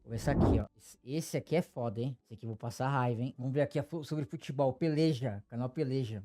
Vou ver esse aqui, ó. Esse aqui é foda, hein? Esse aqui eu vou passar raiva, hein? Vamos ver aqui sobre futebol. Peleja, canal Peleja.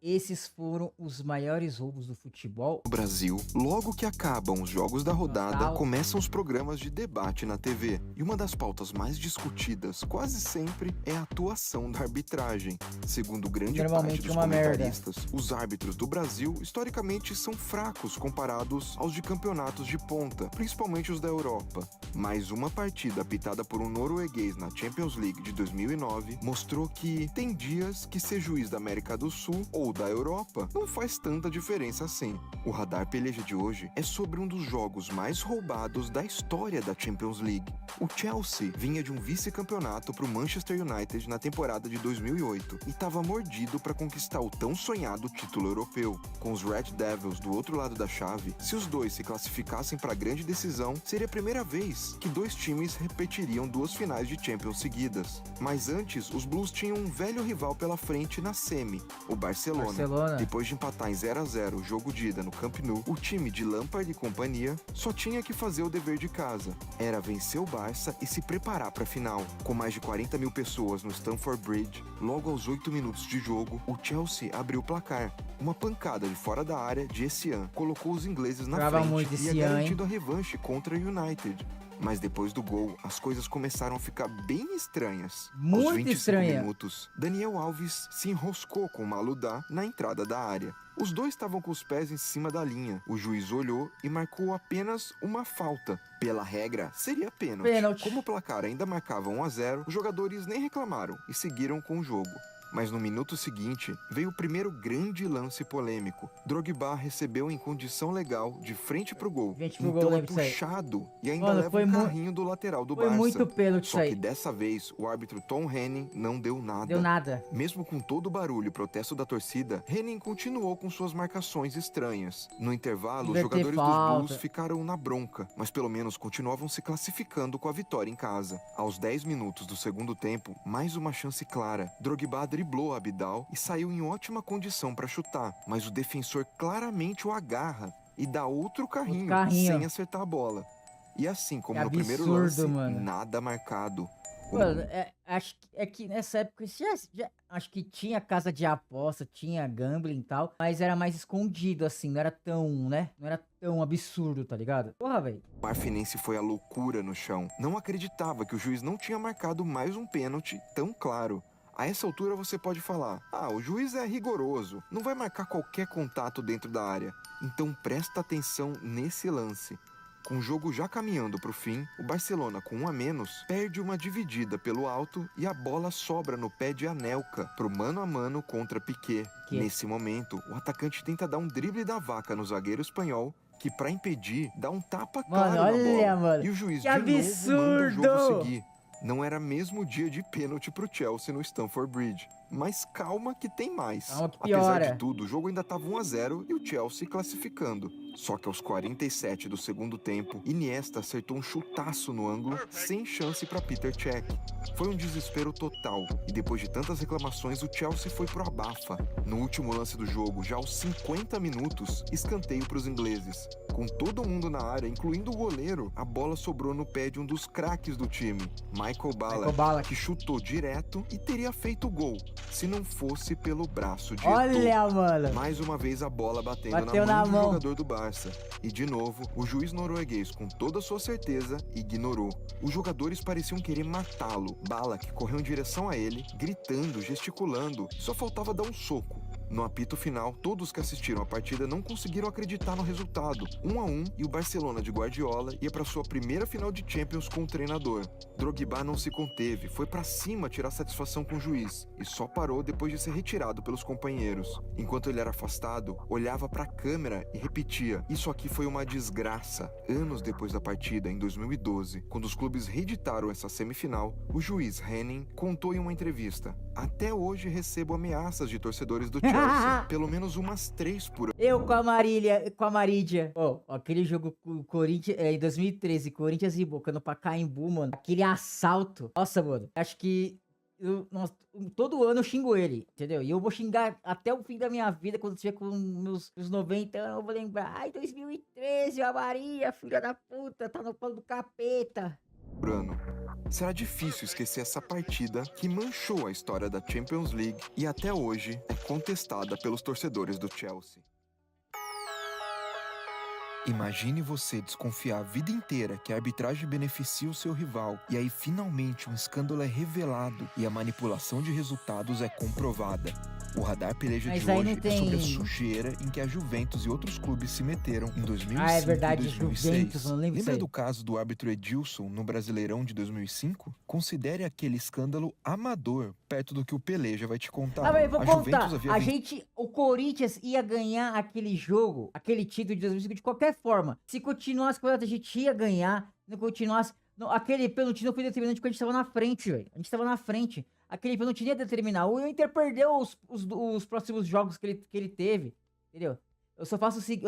Esses foram os maiores roubos do futebol. No Brasil, logo que acabam os jogos da rodada, Nostal. começam os programas de debate na TV. E uma das pautas mais discutidas, quase sempre, é a atuação da arbitragem. Segundo grande parte Normalmente dos uma merda. comentaristas, os árbitros do Brasil, historicamente, são fracos comparados aos de campeonatos de ponta, principalmente os da Europa. Mas uma partida apitada por um norueguês na Champions League de 2009 mostrou que tem dias que ser juiz da América do Sul ou da Europa não faz tanta diferença assim. O Radar Peleja de hoje é sobre um dos jogos mais roubados da história da Champions League. O Chelsea vinha de um vice-campeonato para o Manchester United na temporada de 2008 e estava mordido para conquistar o tão sonhado título europeu. Com os Red Devils do outro lado da chave, se os dois se classificassem para a grande decisão, seria a primeira vez que dois times repetiriam duas finais de Champions seguidas. Mas antes, os Blues tinham um velho rival pela frente na semi, o Barcelona. Depois de empatar em 0-0 o jogo de ida no Camp Nou, o time de Lampard e companhia só tinha que fazer o dever de casa. Era vencer o Barça e se preparar para a final. Com mais de 40 mil pessoas no Stamford Bridge, logo aos 8 minutos de jogo, o Chelsea abriu o placar. Uma pancada de fora da área de Essien colocou os ingleses na frente e ia garantindo a revanche contra o United. Mas depois do gol, as coisas começaram a ficar bem estranhas. Aos 25 minutos, Daniel Alves se enroscou com Maludá na entrada da área. Os dois estavam com os pés em cima da linha. O juiz olhou e marcou apenas uma falta. Pela regra, seria pênalti. Como o placar ainda marcava 1-0, os jogadores nem reclamaram e seguiram com o jogo. Mas no minuto seguinte, veio o primeiro grande lance polêmico. Drogba recebeu em condição legal, de frente pro gol. Então é puxado e ainda leva um carrinho do lateral do Barça. Muito pênalti Só que dessa vez, o árbitro Tom Henning não deu nada. Mesmo com todo o barulho e protesto da torcida, Henning continuou com suas marcações estranhas. No intervalo, os jogadores dos Blues ficaram na bronca, mas pelo menos continuavam se classificando com a vitória em casa. Aos 10 minutos do segundo tempo, mais uma chance clara. Drogba driblou Abidal e saiu em ótima condição para chutar, mas o defensor claramente o agarra e dá outro carrinho. Sem acertar a bola. E assim como no primeiro lance, nada marcado. Mano, acho que nessa época acho que tinha casa de aposta, tinha gambling e tal, mas era mais escondido assim, não era tão, né? Não era tão absurdo, tá ligado? Porra, velho. O Marfinense foi a loucura no chão. Não acreditava que o juiz não tinha marcado mais um pênalti tão claro. A essa altura você pode falar, o juiz é rigoroso, não vai marcar qualquer contato dentro da área. Então presta atenção nesse lance. Com o jogo já caminhando para o fim, o Barcelona, com 1 a menos, perde uma dividida pelo alto e a bola sobra no pé de Anelka pro mano a mano contra Piqué. Nesse momento, o atacante tenta dar um drible da vaca no zagueiro espanhol, que para impedir, dá um tapa claro na bola. E o juiz de novo manda o jogo seguir. Não era mesmo dia de pênalti pro Chelsea no Stamford Bridge. Mas calma que tem mais. Apesar de tudo, o jogo ainda estava 1-0 e o Chelsea classificando. Só que aos 47 do segundo tempo, Iniesta acertou um chutaço no ângulo, sem chance para Peter Cech. Foi um desespero total, e depois de tantas reclamações, o Chelsea foi pro abafa. No último lance do jogo, já aos 50 minutos, escanteio para os ingleses. Com todo mundo na área, incluindo o goleiro, a bola sobrou no pé de um dos craques do time, Michael Ballack, que chutou direto e teria feito o gol, se não fosse pelo braço de Eto'o. Mano. Mais uma vez a bola bateu na mão do jogador do Barça. E de novo, o juiz norueguês, com toda a sua certeza, ignorou. Os jogadores pareciam querer matá-lo. Ballack correu em direção a ele, gritando, gesticulando, só faltava dar um soco. No apito final, todos que assistiram a partida não conseguiram acreditar no resultado. 1-1 e o Barcelona de Guardiola ia para sua primeira final de Champions com o treinador. Drogba não se conteve, foi para cima tirar satisfação com o juiz e só parou depois de ser retirado pelos companheiros. Enquanto ele era afastado, olhava para a câmera e repetia: "Isso aqui foi uma desgraça." Anos depois da partida, em 2012, quando os clubes reeditaram essa semifinal, o juiz Henning contou em uma entrevista: "Até hoje recebo ameaças de torcedores do Chelsea, pelo menos umas 3 por ano." Eu com a Marídia. Aquele jogo com o Corinthians, em 2013, Corinthians e Boca no Pacaembu, mano. Aquele assalto. Nossa, mano. Acho que todo ano eu xingo ele, entendeu? E eu vou xingar até o fim da minha vida, quando tiver com meus 90 anos, eu vou lembrar. 2013, a Maria, filha da puta, tá no pano do capeta. por ano. Será difícil esquecer essa partida que manchou a história da Champions League e até hoje é contestada pelos torcedores do Chelsea. Imagine você desconfiar a vida inteira que a arbitragem beneficia o seu rival e aí finalmente um escândalo é revelado e a manipulação de resultados é comprovada. O Radar Peleja Mas de aí hoje não tem... é sobre a sujeira em que a Juventus e outros clubes se meteram em 2005 Ah, é verdade, e 2006. Juventus, não lembro disso Lembra aí. do caso do árbitro Edilson no Brasileirão de 2005? Considere aquele escândalo amador perto do que o Peleja vai te contar. Ah, mas eu vou A contar. Juventus havia O Corinthians ia ganhar aquele jogo, aquele título de 2005 de qualquer forma. Se continuasse com a gente ia ganhar, não continuasse... Não, aquele pênalti não foi determinante porque a gente tava na frente, velho. A gente tava na frente. Aquele pênalti ia determinar. O Inter perdeu os próximos jogos que ele teve, entendeu? Eu só faço o seguinte,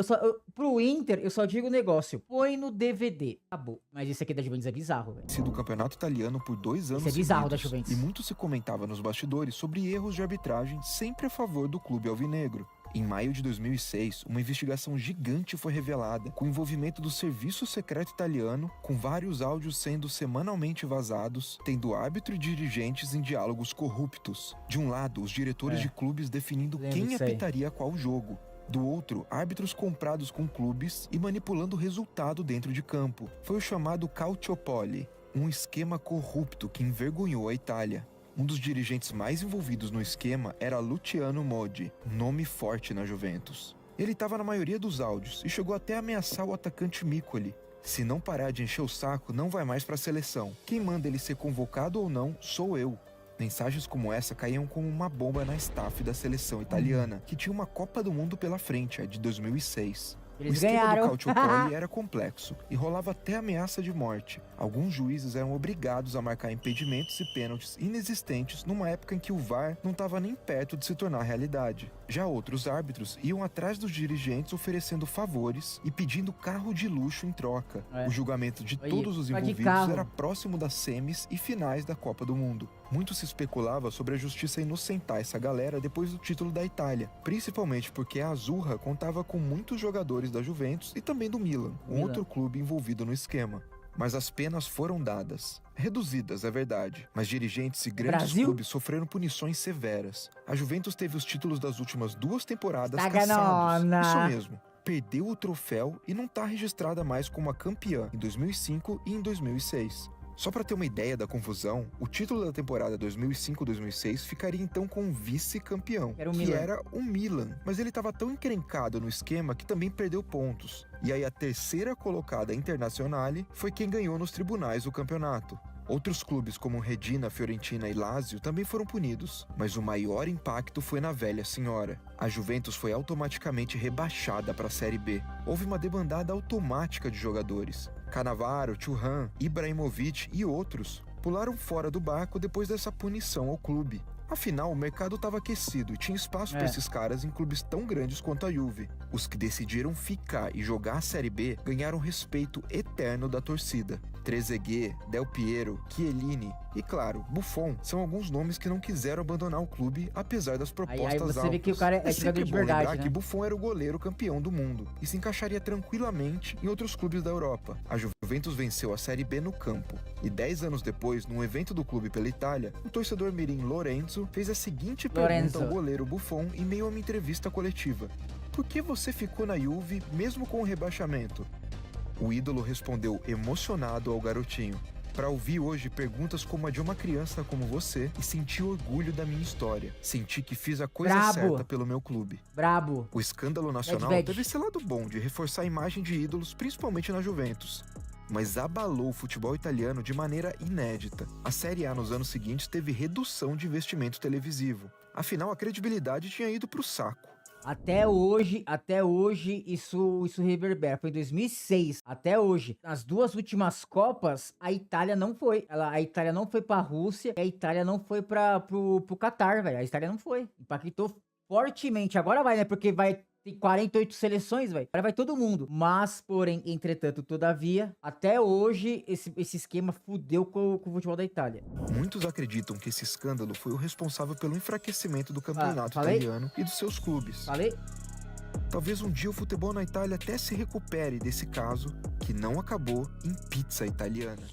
pro Inter, eu só digo o negócio. Põe no DVD. Acabou. Mas esse aqui da Juventus é bizarro, velho. sido o campeonato italiano por 2 anos Esse é bizarro seguidos, da Juventus. e muito se comentava nos bastidores sobre erros de arbitragem sempre a favor do clube alvinegro. Em maio de 2006, uma investigação gigante foi revelada com o envolvimento do serviço secreto italiano, com vários áudios sendo semanalmente vazados, tendo árbitro e dirigentes em diálogos corruptos. De um lado, os diretores de clubes definindo Lembro quem disso aí. apitaria qual jogo. Do outro, árbitros comprados com clubes e manipulando o resultado dentro de campo. Foi o chamado Calciopoli, um esquema corrupto que envergonhou a Itália. Um dos dirigentes mais envolvidos no esquema era Luciano Modi, nome forte na Juventus. Ele estava na maioria dos áudios e chegou até a ameaçar o atacante Miccoli. Se não parar de encher o saco, não vai mais para a seleção. Quem manda ele ser convocado ou não sou eu. Mensagens como essa caíam como uma bomba na staff da seleção italiana, que tinha uma Copa do Mundo pela frente, a de 2006. Eles o esquema ganharam. do Calciopoli era complexo e rolava até ameaça de morte. Alguns juízes eram obrigados a marcar impedimentos e pênaltis inexistentes numa época em que o VAR não estava nem perto de se tornar realidade. Já outros árbitros iam atrás dos dirigentes oferecendo favores e pedindo carro de luxo em troca. É. O julgamento de Aí, todos os vai de envolvidos carro. era próximo das semis e finais da Copa do Mundo. Muito se especulava sobre a justiça inocentar essa galera depois do título da Itália, principalmente porque a Azzurra contava com muitos jogadores da Juventus e também do Milan, um outro clube envolvido no esquema. Mas as penas foram dadas. Reduzidas, é verdade, mas dirigentes e grandes Brasil? clubes sofreram punições severas. A Juventus teve os títulos das últimas 2 temporadas Tá cassados. ganona. Isso mesmo. Perdeu o troféu e não está registrada mais como a campeã em 2005 e em 2006. Só para ter uma ideia da confusão, o título da temporada 2005-2006 ficaria então com o vice-campeão, Era o que Milan. era o Milan. Mas ele estava tão encrencado no esquema que também perdeu pontos. E aí a terceira colocada Internazionale foi quem ganhou nos tribunais o campeonato. Outros clubes como Reggina, Fiorentina e Lazio também foram punidos, mas o maior impacto foi na velha senhora. A Juventus foi automaticamente rebaixada para a Série B. Houve uma debandada automática de jogadores. Cannavaro, Thuram, Ibrahimovic e outros pularam fora do barco depois dessa punição ao clube. Afinal, o mercado estava aquecido e tinha espaço para esses caras em clubes tão grandes quanto a Juve. Os que decidiram ficar e jogar a Série B ganharam respeito eterno da torcida. Trezeguet, Del Piero, Chiellini e, claro, Buffon são alguns nomes que não quiseram abandonar o clube apesar das propostas Aí você altas. vê que o cara é jogador sempre de bom verdade, lembrar né? que Buffon era o goleiro campeão do mundo e se encaixaria tranquilamente em outros clubes da Europa. A Juventus venceu a Série B no campo e 10 anos depois, num evento do clube pela Itália, o torcedor mirim Lorenzo fez a seguinte pergunta ao goleiro Buffon em meio a uma entrevista coletiva: por que você ficou na Juve mesmo com o rebaixamento? O ídolo respondeu emocionado ao garotinho: para ouvir hoje perguntas como a de uma criança como você e sentir orgulho da minha história. Senti que fiz a coisa Brabo. certa pelo meu clube. Brabo. O escândalo nacional Bad. teve esse lado bom de reforçar a imagem de ídolos, principalmente na Juventus. Mas abalou o futebol italiano de maneira inédita. A Série A nos anos seguintes teve redução de investimento televisivo. Afinal, a credibilidade tinha ido pro saco. Até hoje, isso reverbera. Foi em 2006, até hoje. Nas 2 últimas Copas, a Itália não foi. A Itália não foi pra Rússia, e a Itália não foi pro Catar, velho. A Itália não foi. Impactou fortemente. Agora vai, né? Porque tem 48 seleções, velho. Agora vai todo mundo. Mas, porém, entretanto, todavia, até hoje, esse esquema fudeu com o futebol da Itália. Muitos acreditam que esse escândalo foi o responsável pelo enfraquecimento do campeonato falei? italiano e dos seus clubes. Falei? Talvez um dia o futebol na Itália até se recupere desse caso, que não acabou em pizza italiana.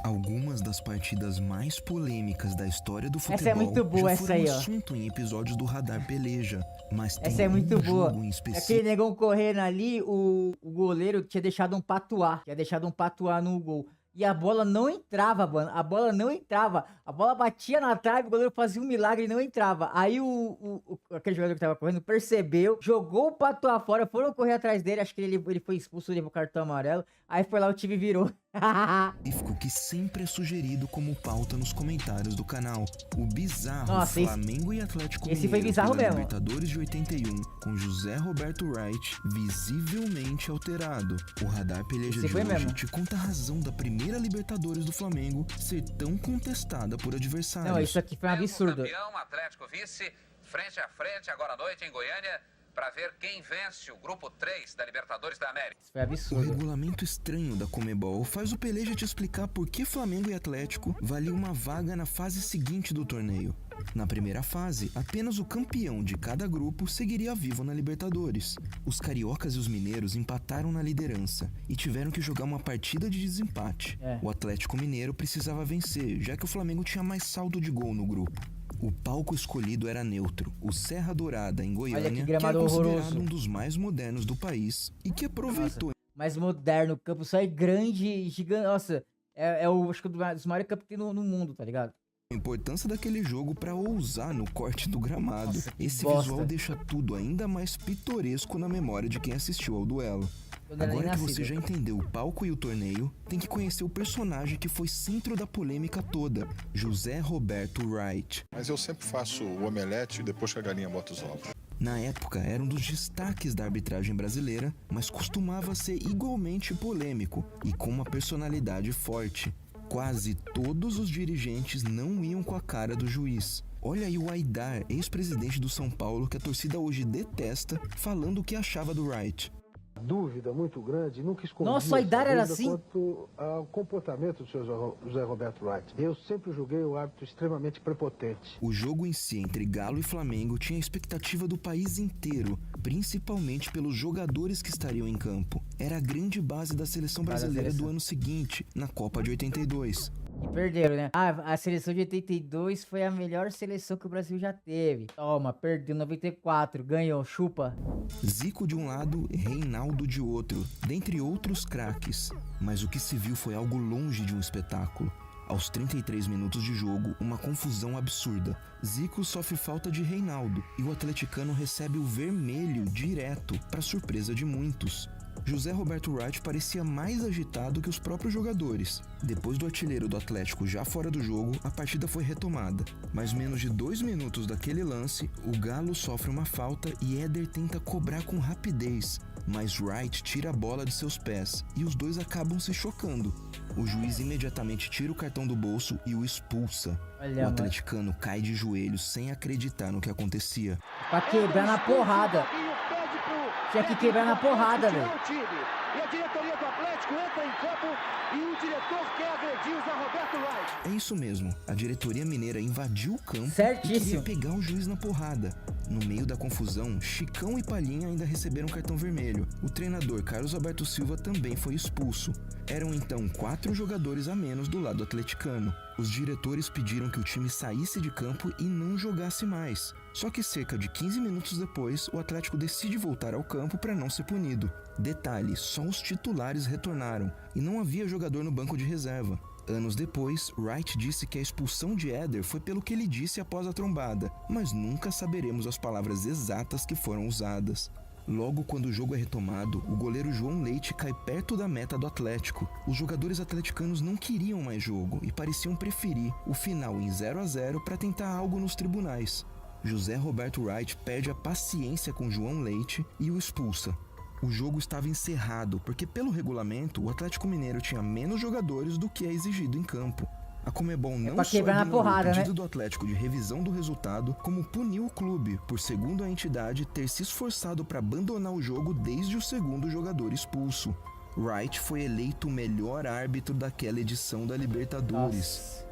Algumas das partidas mais polêmicas da história do futebol Essa é muito boa, já essa foram aí, ó. assunto em episódios do Radar Peleja, mas tem Essa é muito boa. jogo em Aquele específico. negão correndo ali, o goleiro tinha deixado um patuá. No gol. E a bola não entrava, mano. A bola não entrava. A bola batia na trave, o goleiro fazia um milagre e não entrava. Aí aquele jogador que tava correndo percebeu, jogou o patuá fora, foram correr atrás dele. Acho que ele foi expulso, levou o cartão amarelo. Aí foi lá, o time virou. Que sempre é sugerido como pauta nos comentários do canal. O bizarro Nossa, Flamengo e Atlético esse foi bizarro pela mesmo. Libertadores de 81, com José Roberto Wright visivelmente alterado. O Radar Peleja Esse de foi hoje mesmo. te conta a razão da primeira Libertadores do Flamengo ser tão contestada por adversários. Não, isso aqui foi um absurdo. Campeão, Atlético vice, frente a frente agora à noite em Goiânia, para ver quem vence o grupo 3 da Libertadores da América. Isso foi O absurdo. regulamento estranho da Conmebol faz o Peleja te explicar por que Flamengo e Atlético valiam uma vaga na fase seguinte do torneio. Na primeira fase, apenas o campeão de cada grupo seguiria vivo na Libertadores. Os cariocas e os mineiros empataram na liderança e tiveram que jogar uma partida de desempate. O Atlético Mineiro precisava vencer, já que o Flamengo tinha mais saldo de gol no grupo. O palco escolhido era neutro, o Serra Dourada, em Goiânia, que é gramado considerado horroroso. um dos mais modernos do país e que aproveitou. Mais moderno, o campo só é grande, gigante. Nossa, acho que um dos maiores campos que tem no mundo, tá ligado? A importância daquele jogo para ousar no corte do gramado. Nossa, que Esse bosta. visual deixa tudo ainda mais pitoresco na memória de quem assistiu ao duelo. Eu não era nem Agora que nascido. você já entendeu o palco e o torneio, tem que conhecer o personagem que foi centro da polêmica toda, José Roberto Wright. Mas eu sempre faço o omelete depois que a galinha bota os ovos. Na época, era um dos destaques da arbitragem brasileira, mas costumava ser igualmente polêmico e com uma personalidade forte. Quase todos os dirigentes não iam com a cara do juiz. Olha aí o Aidar, ex-presidente do São Paulo, que a torcida hoje detesta, falando o que achava do Wright. Dúvida muito grande, nunca escondi Nossa, o Aidar essa era dúvida assim? quanto ao comportamento do senhor José Roberto Wright. Eu sempre julguei o árbitro extremamente prepotente. O jogo em si entre Galo e Flamengo tinha a expectativa do país inteiro, principalmente pelos jogadores que estariam em campo. Era a grande base da seleção brasileira do ano seguinte, na Copa de 82. E perderam, né? A seleção de 82 foi a melhor seleção que o Brasil já teve. Toma, perdeu 94, ganhou, chupa. Zico de um lado e Reinaldo de outro, dentre outros craques. Mas o que se viu foi algo longe de um espetáculo. Aos 33 minutos de jogo, uma confusão absurda. Zico sofre falta de Reinaldo e o atleticano recebe o vermelho direto, para surpresa de muitos. José Roberto Wright parecia mais agitado que os próprios jogadores. Depois do artilheiro do Atlético já fora do jogo, a partida foi retomada. Mas menos de 2 minutos daquele lance, o Galo sofre uma falta e Éder tenta cobrar com rapidez. Mas Wright tira a bola de seus pés e os dois acabam se chocando. O juiz imediatamente tira o cartão do bolso e o expulsa. Olha, O atleticano cai de joelhos sem acreditar no que acontecia. Pra quebrar na porrada. Tinha que quebrar na porrada, velho. E a diretoria do Atlético entra em campo e o diretor quer agredir o Zé Roberto Wright. É isso mesmo, a diretoria mineira invadiu o campo e Certíssimo. queria pegar o juiz na porrada. No meio da confusão, Chicão e Palhinha ainda receberam cartão vermelho. O treinador Carlos Alberto Silva também foi expulso. Eram então 4 jogadores a menos do lado atleticano. Os diretores pediram que o time saísse de campo e não jogasse mais. Só que cerca de 15 minutos depois, o Atlético decide voltar ao campo para não ser punido. Detalhe, só os titulares retornaram e não havia jogador no banco de reserva. Anos depois, Wright disse que a expulsão de Éder foi pelo que ele disse após a trombada, mas nunca saberemos as palavras exatas que foram usadas. Logo quando o jogo é retomado, o goleiro João Leite cai perto da meta do Atlético. Os jogadores atleticanos não queriam mais jogo e pareciam preferir o final em 0-0 para tentar algo nos tribunais. José Roberto Wright perde a paciência com João Leite e o expulsa. O jogo estava encerrado porque, pelo regulamento, o Atlético Mineiro tinha menos jogadores do que é exigido em campo. A Conmebol não pra só quebrar na ignorou porrada, o pedido né? do Atlético de revisão do resultado, como puniu o clube por, segundo a entidade, ter se esforçado para abandonar o jogo desde o segundo jogador expulso. Wright foi eleito o melhor árbitro daquela edição da Libertadores. Nossa.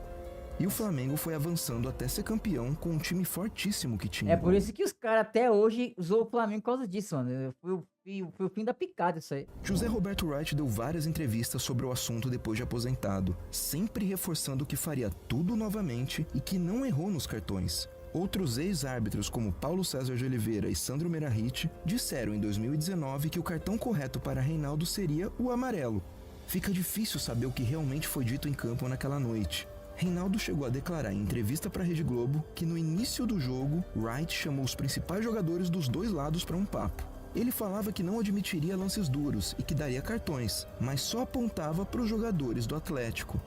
E o Flamengo foi avançando até ser campeão com um time fortíssimo que tinha. É por isso que os caras até hoje usou o Flamengo por causa disso, mano. Foi o fim da picada isso aí. José Roberto Wright deu várias entrevistas sobre o assunto depois de aposentado, sempre reforçando que faria tudo novamente e que não errou nos cartões. Outros ex-árbitros como Paulo César de Oliveira e Sandro Meirahit disseram em 2019 que o cartão correto para Reinaldo seria o amarelo. Fica difícil saber o que realmente foi dito em campo naquela noite. Reinaldo chegou a declarar em entrevista para a Rede Globo que no início do jogo, Wright chamou os principais jogadores dos dois lados para um papo. Ele falava que não admitiria lances duros e que daria cartões, mas só apontava para os jogadores do Atlético.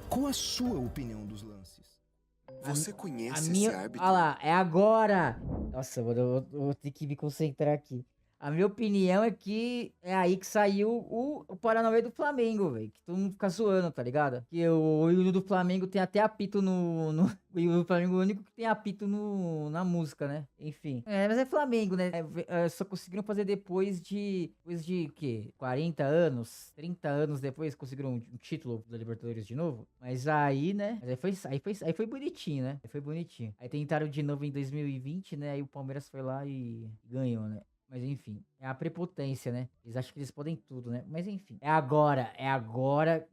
Qual a sua opinião dos lances? Você conhece esse árbitro? Olha lá, é agora! Nossa, mano, eu vou ter que me concentrar aqui. A minha opinião é que é aí que saiu o Paranauê do Flamengo, velho. Que todo mundo fica zoando, tá ligado? Que o hino do Flamengo tem até apito no o hino do Flamengo é o único que tem apito na música, né? Enfim. É, mas é Flamengo, né? Só conseguiram fazer depois de o quê? 40 anos? 30 anos depois conseguiram um título da Libertadores de novo? Mas aí, né? Aí foi bonitinho, né? Aí foi bonitinho. Aí tentaram de novo em 2020, né? Aí o Palmeiras foi lá e ganhou, né? Mas enfim, é a prepotência, né? Eles acham que eles podem tudo, né? Mas enfim, é agora.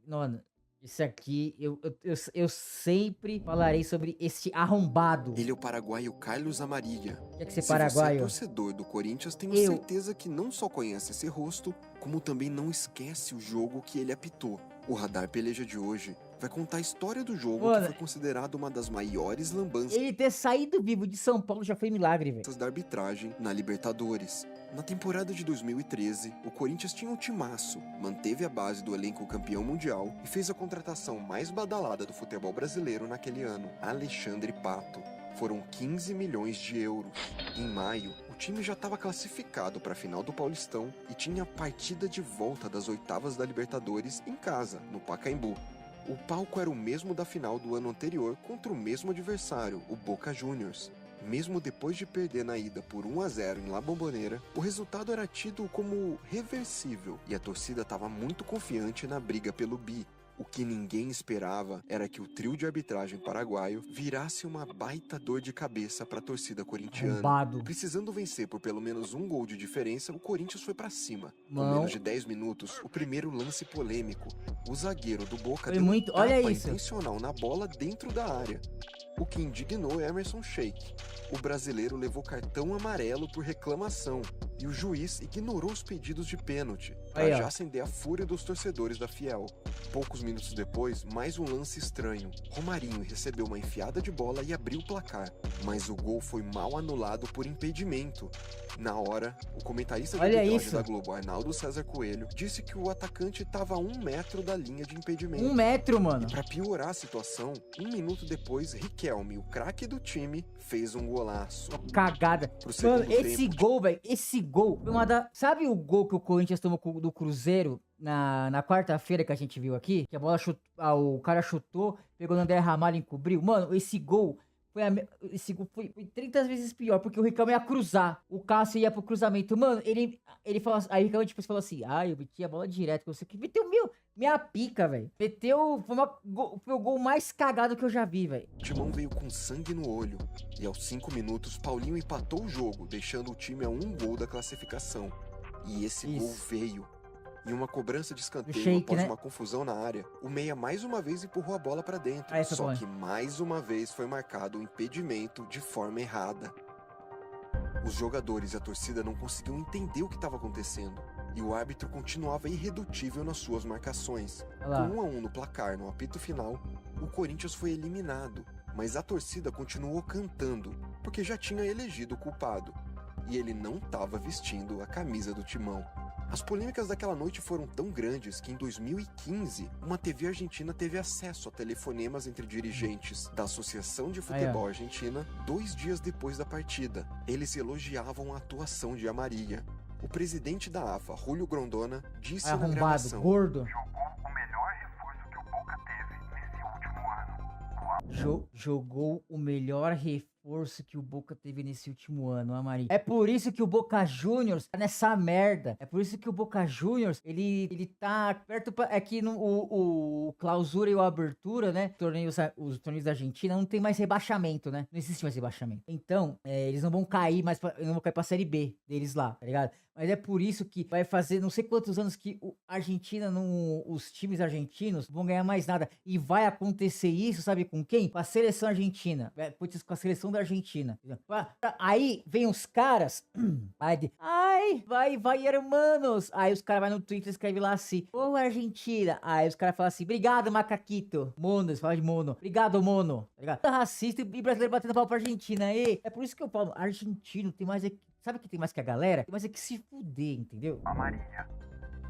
Mano, isso aqui, eu sempre falarei sobre este arrombado. Ele é o paraguaio Carlos Amarilha. Quer que ser Se paraguaio? você é torcedor do Corinthians, tenho certeza que não só conhece esse rosto, como também não esquece o jogo que ele apitou. O Radar Peleja de hoje vai contar a história do jogo, mano, que foi considerado uma das maiores lambanças. Ele ter saído vivo de São Paulo já foi milagre, velho. Da arbitragem na Libertadores. Na temporada de 2013, o Corinthians tinha um timaço, manteve a base do elenco campeão mundial e fez a contratação mais badalada do futebol brasileiro naquele ano, Alexandre Pato. Foram 15 milhões de euros. Em maio, o time já estava classificado para a final do Paulistão e tinha a partida de volta das oitavas da Libertadores em casa, no Pacaembu. O palco era o mesmo da final do ano anterior contra o mesmo adversário, o Boca Juniors. Mesmo depois de perder na ida por 1-0 em La Bombonera, o resultado era tido como reversível e a torcida estava muito confiante na briga pelo bi. O que ninguém esperava era que o trio de arbitragem paraguaio virasse uma baita dor de cabeça para a torcida corintiana. Arrombado. Precisando vencer por pelo menos um gol de diferença, o Corinthians foi para cima. Com Não. menos de 10 minutos, o primeiro lance polêmico. O zagueiro do Boca Foi deu muito- um tapa olha isso. intencional na bola dentro da área, o que indignou Emerson Sheik. O brasileiro levou cartão amarelo por reclamação e o juiz ignorou os pedidos de pênalti, para Aí, ó. já acender a fúria dos torcedores da Fiel. Poucos minutos depois, mais um lance estranho. Romarinho recebeu uma enfiada de bola e abriu o placar, mas o gol foi mal anulado por impedimento. Na hora, o comentarista de Olha arbitragem isso. da Globo, Arnaldo César Coelho, disse que o atacante estava a 1 metro da linha de impedimento. 1 metro, mano. E pra piorar a situação, 1 minuto depois, Riquelme, o craque do time, fez um golaço. Cagada. Pro segundo Mano, esse tempo, gol, velho, esse gol foi uma da... Sabe o gol que o Corinthians tomou do Cruzeiro na quarta-feira que a gente viu aqui? Que a bola o cara chutou, pegou no André Ramalho e encobriu. Mano, esse gol foi 30 vezes pior, porque o Riquelme ia cruzar. O Cássio ia pro cruzamento. Mano, ele falou assim, aí o Riquelme depois falou assim, eu meti a bola direto, você que meteu minha pica, velho. Foi o gol mais cagado que eu já vi, velho. o Timão veio com sangue no olho. E aos 5 minutos, Paulinho empatou o jogo, deixando o time a 1 gol da classificação. E esse gol veio. Em uma cobrança de escanteio Sheik, após né? uma confusão na área, o meia mais uma vez empurrou a bola pra dentro. Essa Só foi. que mais uma vez foi marcado o impedimento de forma errada. Os jogadores e a torcida não conseguiam entender o que estava acontecendo. E o árbitro continuava irredutível nas suas marcações. Olha lá. Com 1-1 no placar no apito final, o Corinthians foi eliminado. Mas a torcida continuou cantando, porque já tinha elegido o culpado. E ele não estava vestindo a camisa do Timão. As polêmicas daquela noite foram tão grandes que em 2015, uma TV argentina teve acesso a telefonemas entre dirigentes da Associação de Futebol Argentina 2 dias depois da partida. Eles elogiavam a atuação de Amarilha. O presidente da AFA, Julio Grondona, disse na Arrombado, gravação: gordo. O melhor reforço que o Boca teve nesse último ano. Jogou o melhor reforço reforço que o Boca teve nesse último ano, Amari. É por isso que o Boca Juniors tá nessa merda. É por isso que o Boca Juniors, ele tá perto... É que o Clausura e o Abertura, né? Os torneios da Argentina não tem mais rebaixamento, né? Não existe mais rebaixamento. Então, eles não vão cair mais não vão cair pra Série B deles lá, tá ligado? Mas é por isso que vai fazer não sei quantos anos que a Argentina, os times argentinos vão ganhar mais nada. E vai acontecer isso, sabe com quem? Com a seleção argentina. Putz, com a seleção da Argentina. Aí vem os caras. Vai, hermanos. Aí os caras vão no Twitter e escrevem lá assim: ô Argentina. Aí os caras falam assim: obrigado, macaquito. Mono, eles falam de mono. Obrigado, mono. Tá ligado? Racista e brasileiro batendo pau pra Argentina. E é por isso que eu falo: argentino tem mais. Sabe que tem mais que a galera? Tem mais é que se fuder, entendeu?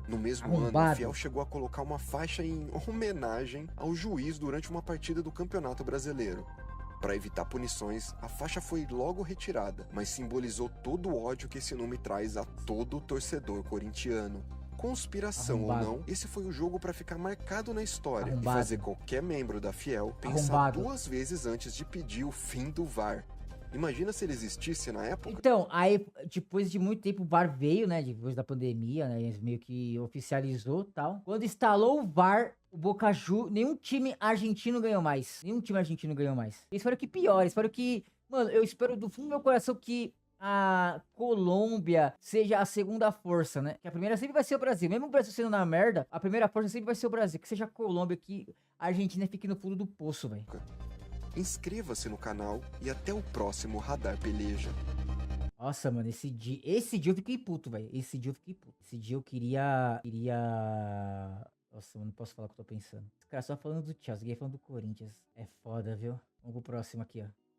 No mesmo ano, a Fiel chegou a colocar uma faixa em homenagem ao juiz durante uma partida do Campeonato Brasileiro. Para evitar punições, a faixa foi logo retirada, mas simbolizou todo o ódio que esse nome traz a todo torcedor corintiano. Conspiração ou não, esse foi o jogo para ficar marcado na história e fazer qualquer membro da Fiel pensar duas vezes antes de pedir o fim do VAR. Imagina se ele existisse na época. Então, aí, depois de muito tempo, o VAR veio, né? Depois da pandemia, né? Meio que oficializou e tal. Quando instalou o VAR, o Boca Juniors, nenhum time argentino ganhou mais. Nenhum time argentino ganhou mais. Eu espero que pior. Espero que... Mano, eu espero do fundo do meu coração que a Colômbia seja a segunda força, né? Que a primeira sempre vai ser o Brasil. Mesmo o Brasil sendo na merda, a primeira força sempre vai ser o Brasil. Que seja a Colômbia, que a Argentina fique no fundo do poço, velho. Inscreva-se no canal e até o próximo Radar Peleja. Nossa, mano, esse dia eu fiquei puto, velho. Esse dia eu fiquei puto. Esse dia eu queria... Nossa, mano, não posso falar o que eu tô pensando. Esse cara só falando do Chelsea, falando do Corinthians. É foda, viu? Vamos pro próximo aqui, ó.